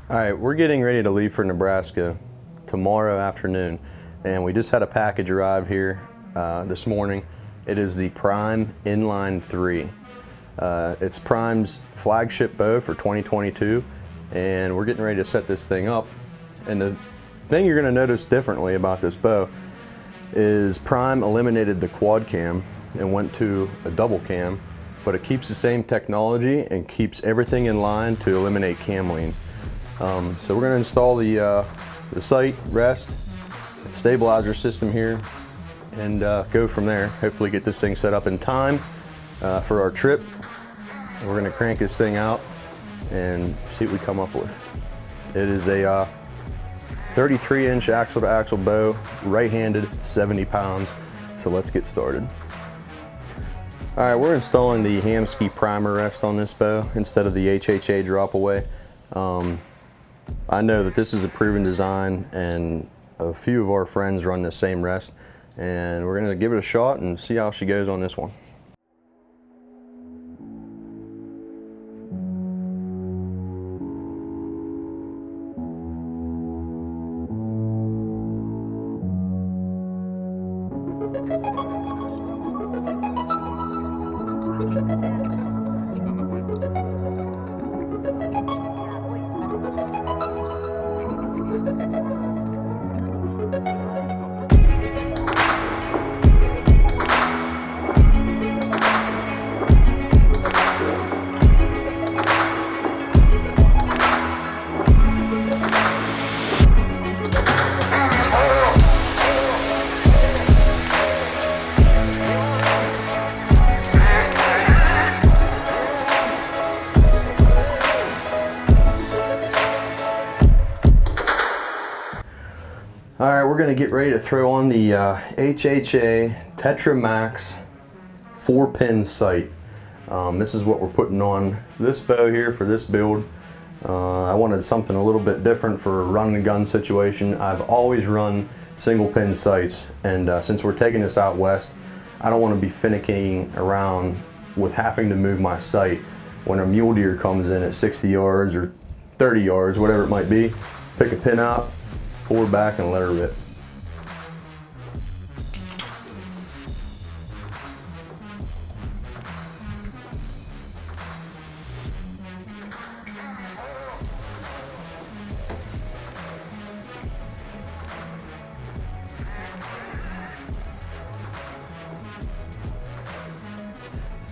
All right, we're getting ready to leave for Nebraska tomorrow afternoon, and we just had a package arrive here this morning. It is the Prime Inline 3. It's Prime's flagship bow for 2022, and we're getting ready to set this thing up. And the thing you're going to notice differently about this bow is Prime eliminated the quad cam and went to a double cam, but it keeps the same technology and keeps everything in line to eliminate cam lean. So we're going to install the sight, rest, stabilizer system here, and go from there. Hopefully get this thing set up in time for our trip. We're going to crank this thing out and see what we come up with. It is a 33-inch axle-to-axle bow, right-handed, 70 pounds. So let's get started. All right, we're installing the Hamskea primer rest on this bow instead of the HHA drop away. I know that this is a proven design, and a few of our friends run the same rest, and we're going to give it a shot and see how she goes on this one. All right, we're gonna get ready to throw on the HHA Tetra Max 4-pin sight. This is what we're putting on this bow here for this build. I wanted something a little bit different for a run and gun situation. I've always run single pin sights, and since we're taking this out west, I don't want to be finicking around with having to move my sight when a mule deer comes in at 60 yards or 30 yards, whatever it might be. Pick a pin out, pull her back, and let her rip.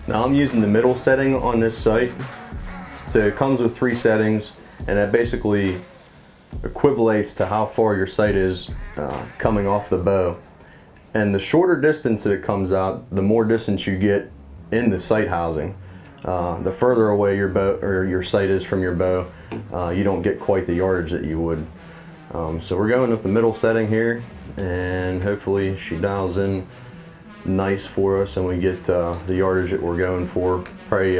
Now I'm using the middle setting on this sight. So it comes with 3 settings, and that basically equivalates to how far your sight is coming off the bow. And the shorter distance that it comes out, the more distance you get in the sight housing. The further away your bow or your sight is from your bow, you don't get quite the yardage that you would. So we're going with the middle setting here, and hopefully she dials in nice for us and we get the yardage that we're going for. Probably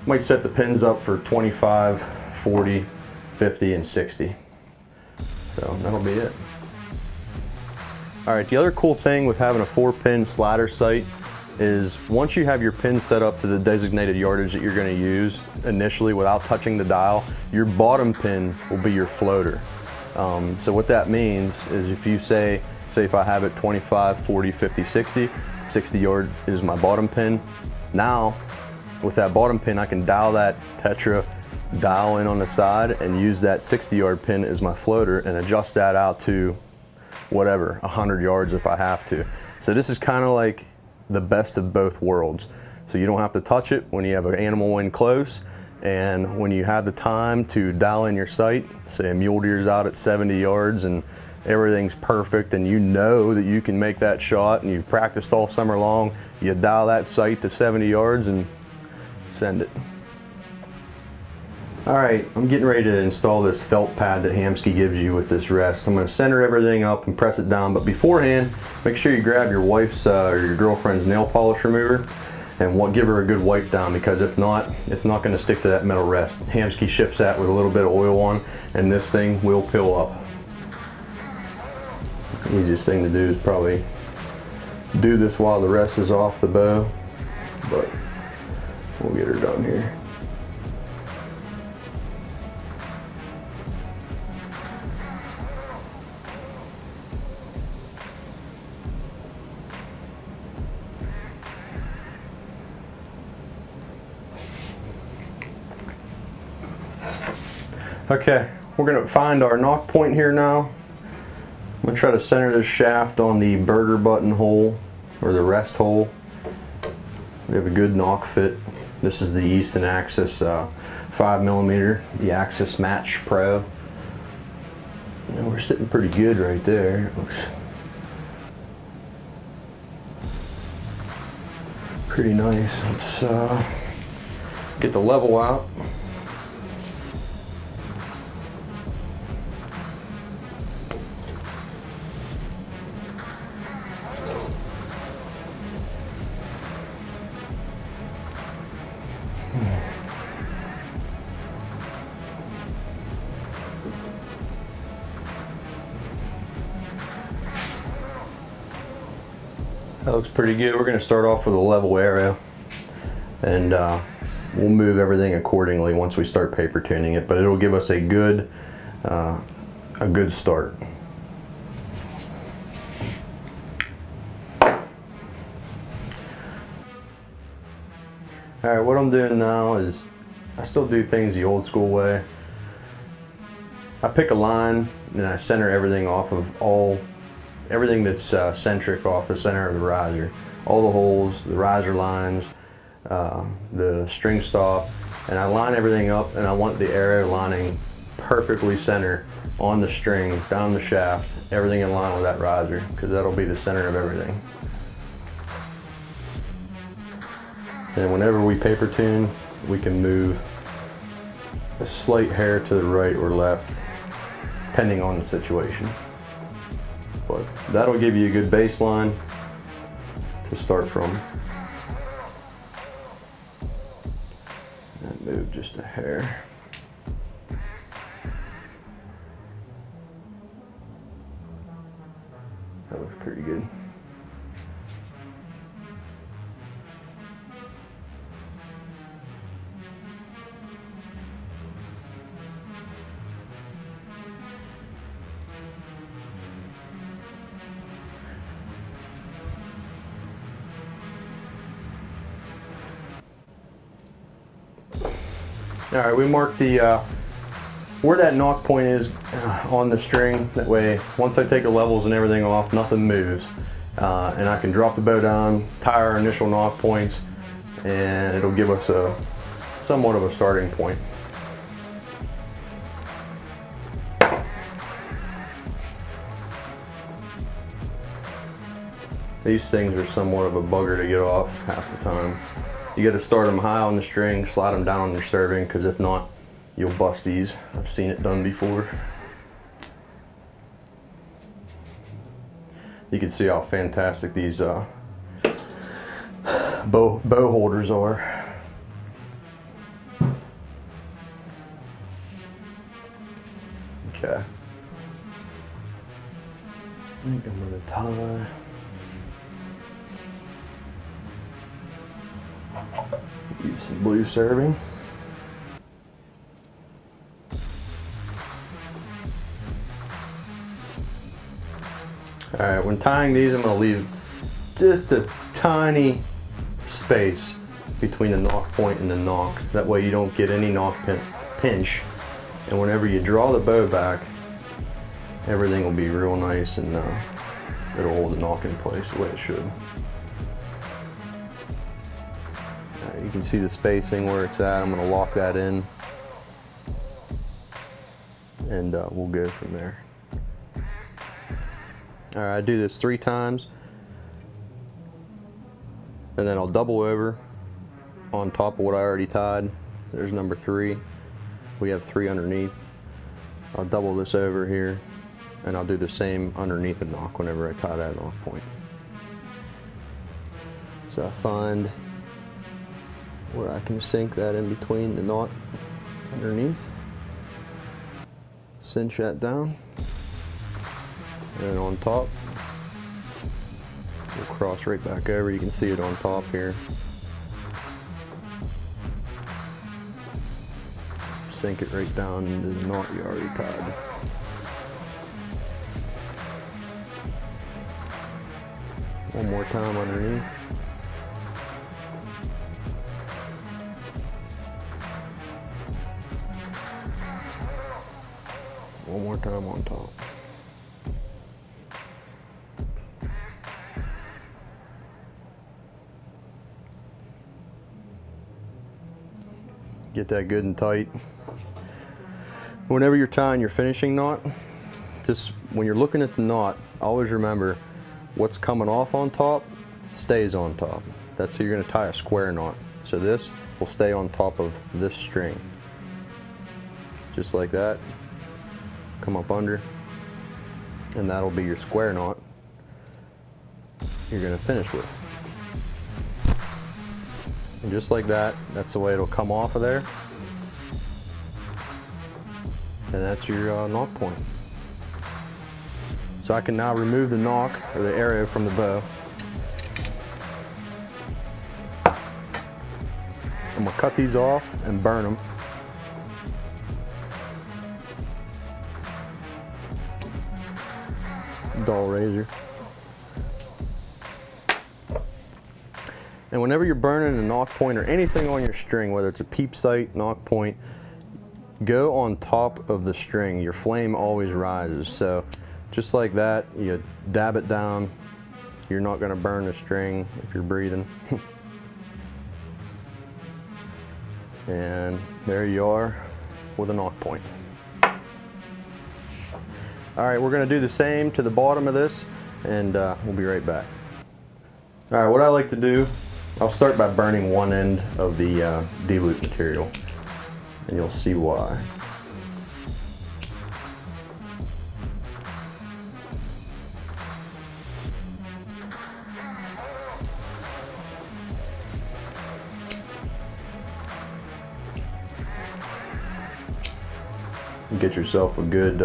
might set the pins up for 25, 40, 50, and 60. So that'll be it. All right, the other cool thing with having a 4-pin slider sight is once you have your pin set up to the designated yardage that you're going to use initially without touching the dial, your bottom pin will be your floater. So what that means is if you say if I have it 25, 40, 50, 60, 60 yard is my bottom pin. Now, with that bottom pin, I can dial that Tetra dial in on the side and use that 60 yard pin as my floater and adjust that out to whatever, 100 yards if I have to. So this is kind of like the best of both worlds. So you don't have to touch it when you have an animal in close, and when you have the time to dial in your sight, say a mule deer's out at 70 yards and everything's perfect and you know that you can make that shot and you've practiced all summer long, you dial that sight to 70 yards and send it. Alright, I'm getting ready to install this felt pad that Hamskea gives you with this rest. I'm going to center everything up and press it down, but beforehand, make sure you grab your wife's or your girlfriend's nail polish remover and give her a good wipe down, because if not, it's not going to stick to that metal rest. Hamskea ships that with a little bit of oil on, and this thing will peel up. The easiest thing to do is probably do this while the rest is off the bow, but we'll get her done here. Okay, we're going to find our nock point here now. I'm going to try to center this shaft on the burger button hole, or the rest hole. We have a good nock fit. This is the Easton Axis 5mm, the Axis Match Pro. And we're sitting pretty good right there. It looks pretty nice. Let's get the level out. That looks pretty good. We're going to start off with a level arrow, and we'll move everything accordingly once we start paper tuning it, but it'll give us a good start. Alright, what I'm doing now is I still do things the old school way. I pick a line and I center everything off of everything that's centric off the center of the riser. All the holes, the riser lines, the string stop, and I line everything up, and I want the arrow lining perfectly center on the string, down the shaft, everything in line with that riser, because that'll be the center of everything. And whenever we paper tune, we can move a slight hair to the right or left, depending on the situation. But that'll give you a good baseline to start from. And move just a hair. That looks pretty good. All right, we marked the where that nock point is on the string. That way, once I take the levels and everything off, nothing moves, and I can drop the bow down, tie our initial nock points, and it'll give us somewhat of a starting point. These things are somewhat of a bugger to get off half the time. You got to start them high on the string, slide them down on your serving, because if not, you'll bust these. I've seen it done before. You can see how fantastic these bow holders are. Okay. I think I'm gonna tie. Use some blue serving. Alright, when tying these, I'm going to leave just a tiny space between the nock point and the nock. That way you don't get any nock pinch. And whenever you draw the bow back, everything will be real nice, and it'll hold the nock in place the way it should. You can see the spacing where it's at. I'm going to lock that in, and we'll go from there. All right, I do this 3 times, and then I'll double over on top of what I already tied. There's number 3. We have 3 underneath. I'll double this over here, and I'll do the same underneath the nock whenever I tie that nock point. So I find where I can sink that in between the knot underneath, cinch that down, and then on top, we'll cross right back over. You can see it on top here. Sink it right down into the knot you already tied. One more time underneath. One more time on top. Get that good and tight. Whenever you're tying your finishing knot, just when you're looking at the knot, always remember what's coming off on top stays on top. That's how you're going to tie a square knot. So this will stay on top of this string. Just like that. Come up under, and that'll be your square knot you're going to finish with. And just like that, that's the way it'll come off of there. And that's your nock point. So I can now remove the nock, or the arrow, from the bow. I'm going to cut these off and burn them. Dull razor. And whenever you're burning a nock point or anything on your string, whether it's a peep sight, nock point, go on top of the string. Your flame always rises. So just like that, you dab it down. You're not going to burn the string if you're breathing. And there you are with a nock point. All right, we're going to do the same to the bottom of this, and we'll be right back. All right, what I like to do, I'll start by burning one end of the D-loop material, and you'll see why. Get yourself a good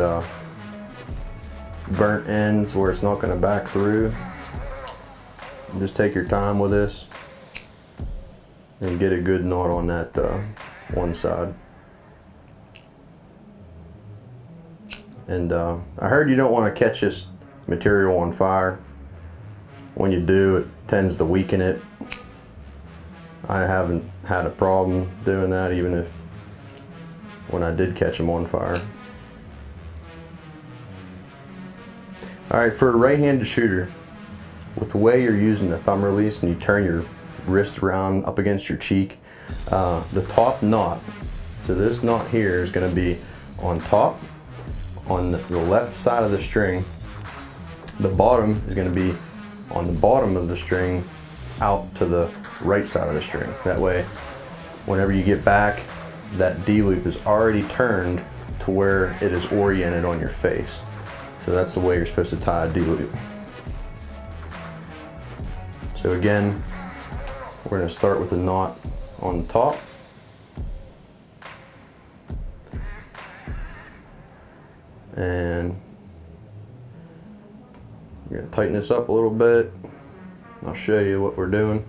burnt ends where it's not going to back through. Just take your time with this and get a good knot on that one side. And I heard you don't want to catch this material on fire. When you do, it tends to weaken it. I haven't had a problem doing that, even if when I did catch them on fire. Alright, for a right-handed shooter, with the way you're using the thumb release and you turn your wrist around up against your cheek, the top knot, so this knot here is going to be on top, on the left side of the string. The bottom is going to be on the bottom of the string out to the right side of the string. That way, whenever you get back, that D-loop is already turned to where it is oriented on your face. So that's the way you're supposed to tie a D-loop. So again, we're going to start with a knot on the top. And we're going to tighten this up a little bit. I'll show you what we're doing.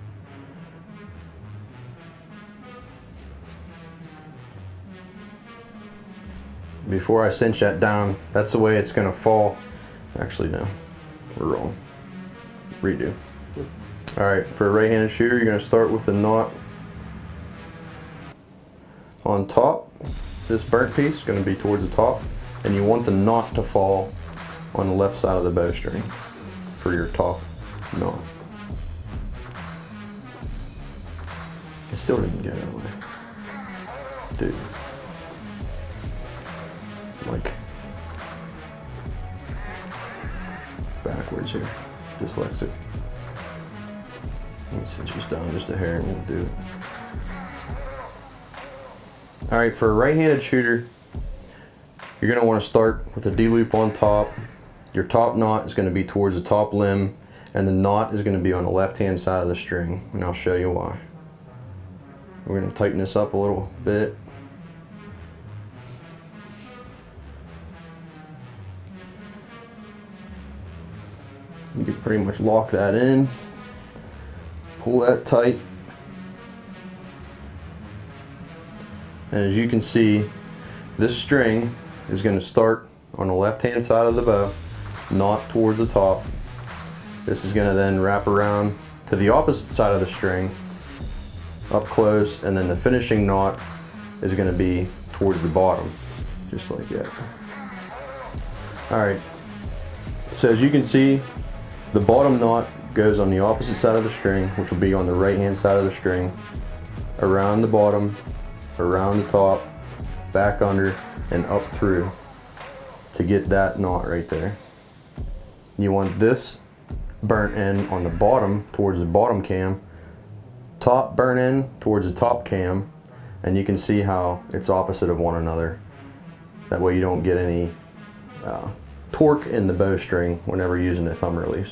Before I cinch that down, that's the way it's going to fall. Actually, no, we're wrong. Redo. Alright, for a right-handed shooter, you're going to start with the knot on top. This burnt piece is going to be towards the top, and you want the knot to fall on the left side of the bowstring for your top knot. It still didn't get that way. Dude. Like backwards here. Dyslexic. Let me cinch this down just a hair and we'll do it. All right, for a right-handed shooter, you're going to want to start with a D-loop on top. Your top knot is going to be towards the top limb, and the knot is going to be on the left-hand side of the string, and I'll show you why. We're going to tighten this up a little bit. You can pretty much lock that in, pull that tight, and as you can see, this string is going to start on the left hand side of the bow, knot towards the top. This is going to then wrap around to the opposite side of the string, up close, and then the finishing knot is going to be towards the bottom, just like that. Alright, so as you can see, the bottom knot goes on the opposite side of the string, which will be on the right hand side of the string, around the bottom, around the top, back under, and up through to get that knot right there. You want this burnt end on the bottom towards the bottom cam, top burnt end towards the top cam, and you can see how it's opposite of one another. That way you don't get any torque in the bowstring whenever using a thumb release.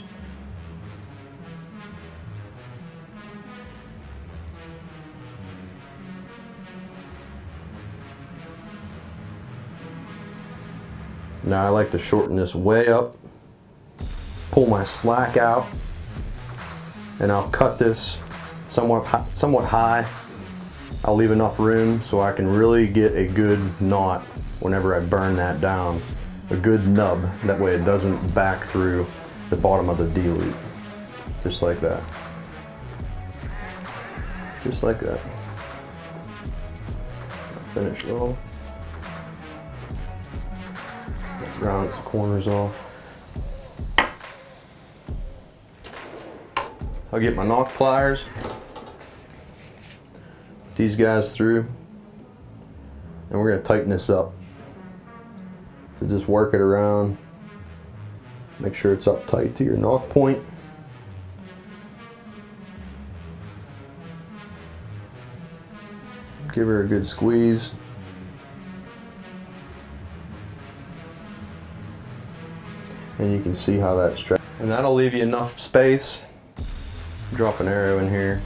Now I like to shorten this way up, pull my slack out, and I'll cut this somewhat high. I'll leave enough room so I can really get a good knot whenever I burn that down, a good nub, that way it doesn't back through the bottom of the D-loop, just like that. Just like that. I'll finish it all. Round some corners off. I'll get my nock pliers, these guys through, and we're going to tighten this up. So just work it around, make sure it's up tight to your nock point. Give her a good squeeze. And you can see how that's stretched. And that'll leave you enough space. Drop an arrow in here.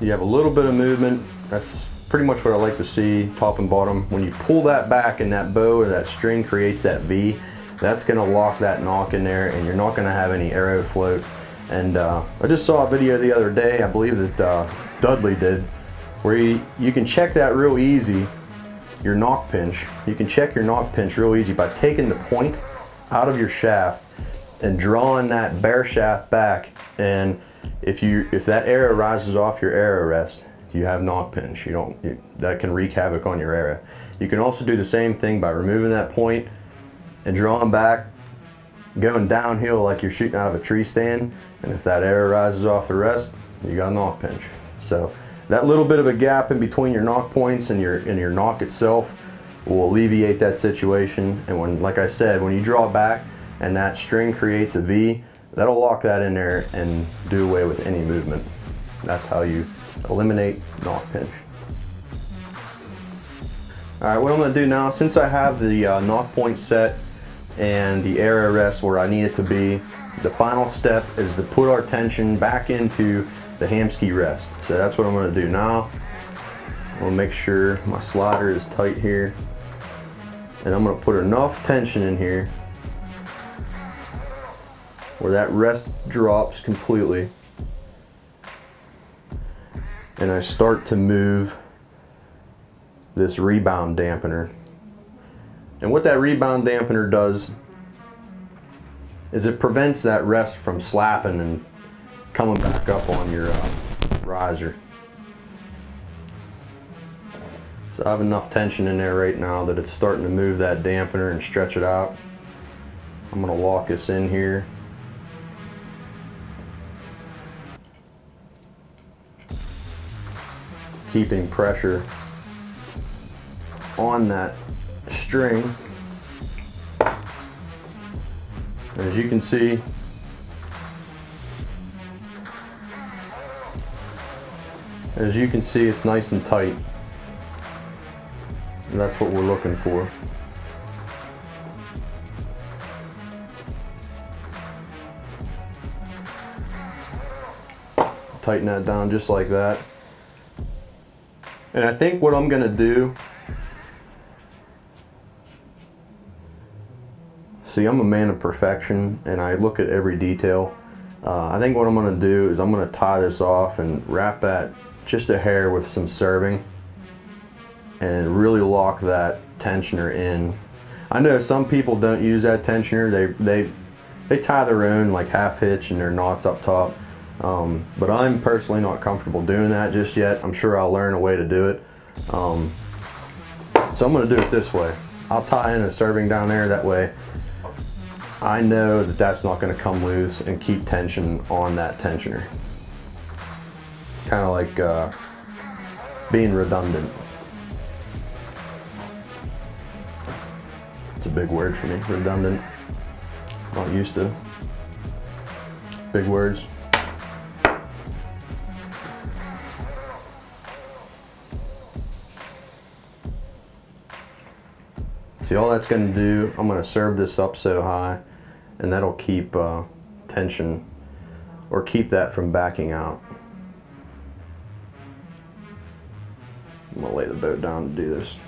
You have a little bit of movement. That's pretty much what I like to see, top and bottom. When you pull that back and that bow or that string creates that V, that's gonna lock that nock in there and you're not gonna have any arrow float. And I just saw a video the other day, I believe that Dudley did, where you can check that real easy. Your nock pinch. You can check your nock pinch real easy by taking the point out of your shaft and drawing that bare shaft back, and if that arrow rises off your arrow rest, you have nock pinch. That can wreak havoc on your arrow. You can also do the same thing by removing that point and drawing back, going downhill like you're shooting out of a tree stand, and if that arrow rises off the rest, you got a nock pinch. So that little bit of a gap in between your nock points and your nock itself will alleviate that situation. And when, like I said, when you draw back and that string creates a V, that'll lock that in there and do away with any movement. That's how you eliminate nock pinch. All right, what I'm gonna do now, since I have the nock point set and the arrow rest where I need it to be, the final step is to put our tension back into the hamski rest. So that's what I'm going to do now. I'm going to make sure my slider is tight here, and I'm going to put enough tension in here where that rest drops completely, and I start to move this rebound dampener. And what that rebound dampener does is it prevents that rest from slapping and coming back up on your riser. So I have enough tension in there right now that it's starting to move that dampener and stretch it out. I'm going to lock this in here. Keeping pressure on that string. As you can see, As you can see, it's nice and tight. And that's what we're looking for. Tighten that down just like that. And I think what I'm gonna do, see, I'm a man of perfection and I look at every detail. I think what I'm gonna do is I'm gonna tie this off and wrap that just a hair with some serving and really lock that tensioner in. I know some people don't use that tensioner. They tie their own like half hitch and their knots up top. But I'm personally not comfortable doing that just yet. I'm sure I'll learn a way to do it. So I'm gonna do it this way. I'll tie in a serving down there, that way I know that that's not gonna come loose and keep tension on that tensioner. Kind of like being redundant. It's a big word for me, redundant. Not used to big words. See, all that's going to do, I'm going to serve this up so high, and that'll keep tension, or keep that from backing out. I'm going to lay the boat down to do this.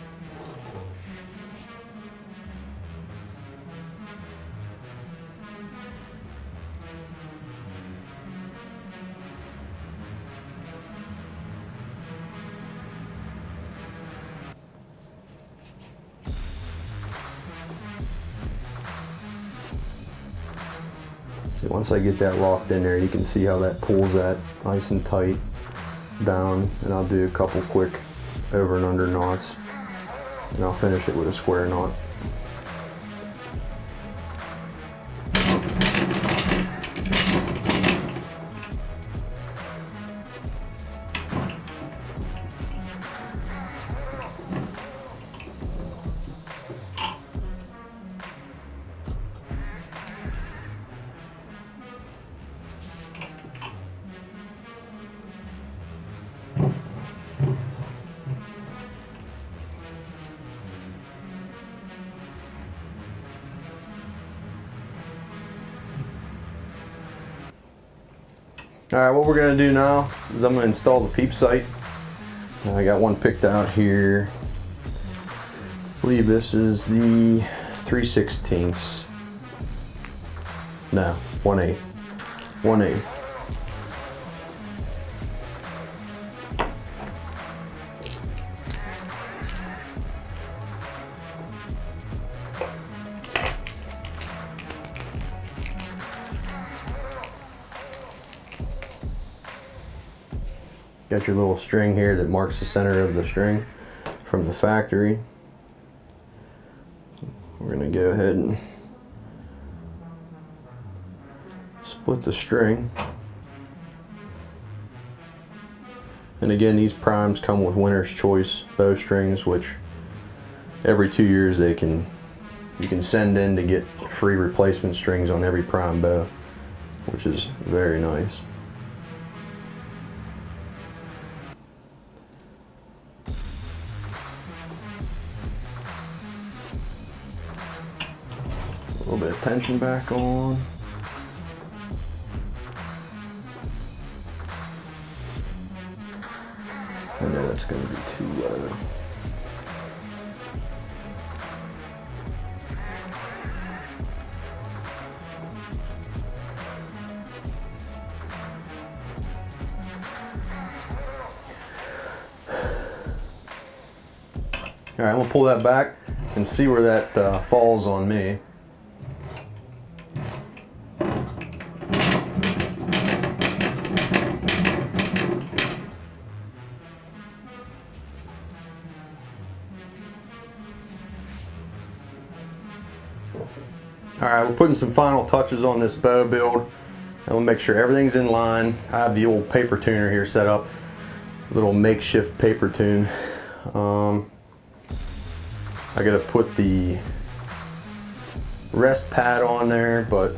See, once I get that locked in there, you can see how that pulls that nice and tight down, and I'll do a couple quick over and under knots, and I'll finish it with a square knot. Alright, what we're going to do now is I'm going to install the Peep sight. I got one picked out here. I believe this is the 3/16. No, 1/8. 1/8. Got your little string here that marks the center of the string from the factory. We're going to go ahead and split the string. And again, these primes come with winner's choice bowstrings, which every 2 years you can send in to get free replacement strings on every prime bow, which is very nice. A little bit of tension back on. I know that's going to be too low. All right, I'm gonna pull that back and see where that falls on me. Alright, we're putting some final touches on this bow build, and we'll make sure everything's in line. I have the old paper tuner here set up, little makeshift paper tune. I gotta put the rest pad on there, but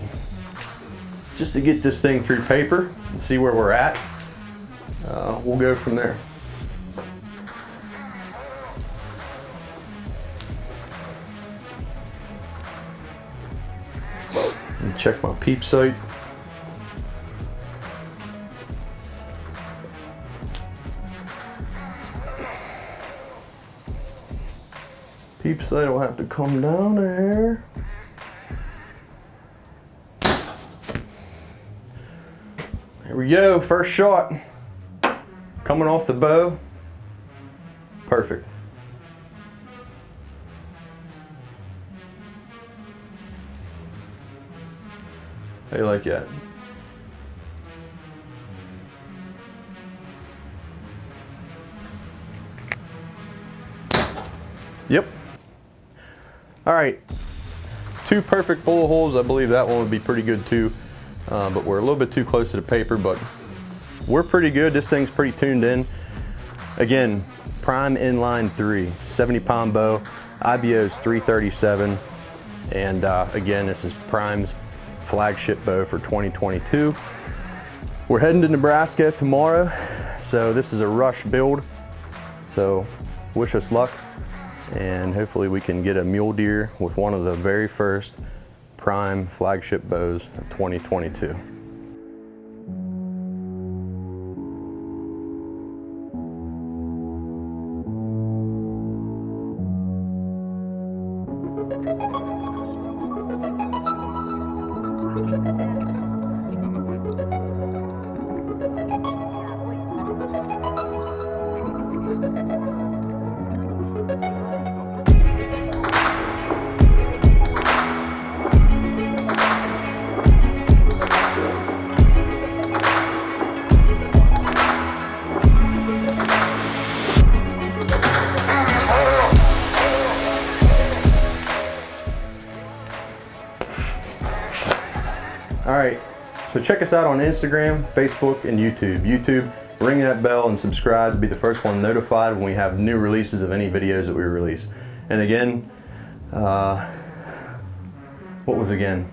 just to get this thing through paper and see where we're at. we'll go from there. And check my Peep sight. Peep sight will have to come down there. Here we go, first shot. Coming off the bow. Perfect. How you like that? Yep. All right, 2 perfect bullet holes. I believe that one would be pretty good too, but we're a little bit too close to the paper, but we're pretty good. This thing's pretty tuned in. Again, Prime Inline 3, 70-pound bow, IBO's 337, and again, this is Prime's flagship bow for 2022. We're heading to Nebraska tomorrow, so this is a rush build, so wish us luck, and hopefully we can get a mule deer with one of the very first Prime flagship bows of 2022. All right, so check us out on Instagram, Facebook, and YouTube. YouTube, ring that bell and subscribe to be the first one notified when we have new releases of any videos that we release. And again, what was again?